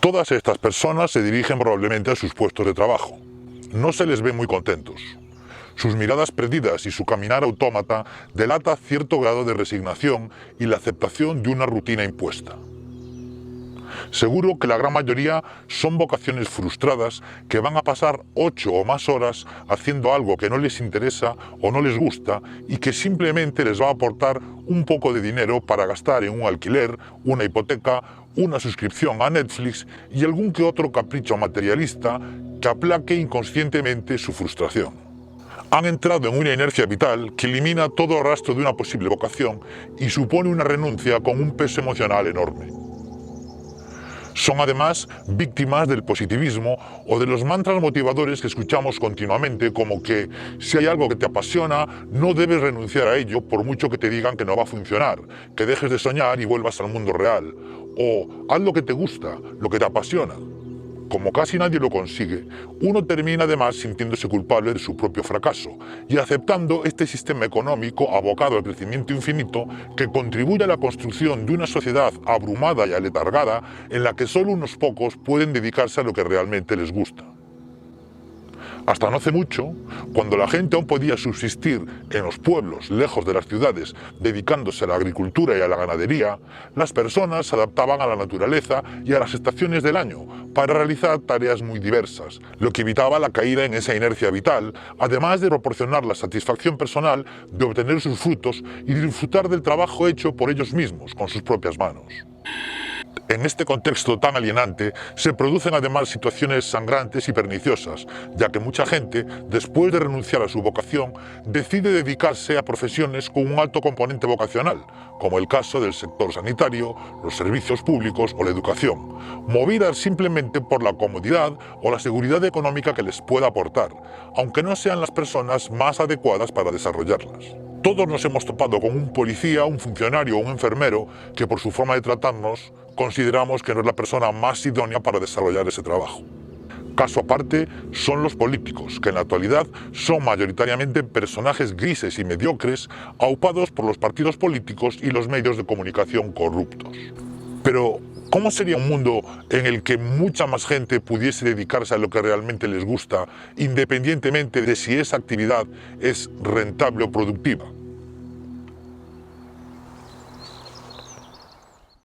Todas estas personas se dirigen probablemente a sus puestos de trabajo. No se les ve muy contentos. Sus miradas perdidas y su caminar autómata delata cierto grado de resignación y la aceptación de una rutina impuesta. Seguro que la gran mayoría son vocaciones frustradas que van a pasar 8 o más horas haciendo algo que no les interesa o no les gusta y que simplemente les va a aportar un poco de dinero para gastar en un alquiler, una hipoteca, una suscripción a Netflix y algún que otro capricho materialista que aplaque inconscientemente su frustración. Han entrado en una inercia vital que elimina todo rastro de una posible vocación y supone una renuncia con un peso emocional enorme. Son además víctimas del positivismo o de los mantras motivadores que escuchamos continuamente, como que si hay algo que te apasiona, no debes renunciar a ello por mucho que te digan que no va a funcionar, que dejes de soñar y vuelvas al mundo real, o haz lo que te gusta, lo que te apasiona. Como casi nadie lo consigue, uno termina además sintiéndose culpable de su propio fracaso y aceptando este sistema económico abocado al crecimiento infinito que contribuye a la construcción de una sociedad abrumada y aletargada en la que solo unos pocos pueden dedicarse a lo que realmente les gusta. Hasta no hace mucho, cuando la gente aún podía subsistir en los pueblos, lejos de las ciudades, dedicándose a la agricultura y a la ganadería, las personas se adaptaban a la naturaleza y a las estaciones del año para realizar tareas muy diversas, lo que evitaba la caída en esa inercia vital, además de proporcionar la satisfacción personal de obtener sus frutos y disfrutar del trabajo hecho por ellos mismos, con sus propias manos. En este contexto tan alienante se producen además situaciones sangrantes y perniciosas, ya que mucha gente, después de renunciar a su vocación, decide dedicarse a profesiones con un alto componente vocacional, como el caso del sector sanitario, los servicios públicos o la educación, movidas simplemente por la comodidad o la seguridad económica que les pueda aportar, aunque no sean las personas más adecuadas para desarrollarlas. Todos nos hemos topado con un policía, un funcionario o un enfermero que por su forma de tratarnos consideramos que no es la persona más idónea para desarrollar ese trabajo. Caso aparte son los políticos, que en la actualidad son mayoritariamente personajes grises y mediocres, aupados por los partidos políticos y los medios de comunicación corruptos. Pero, ¿cómo sería un mundo en el que mucha más gente pudiese dedicarse a lo que realmente les gusta, independientemente de si esa actividad es rentable o productiva?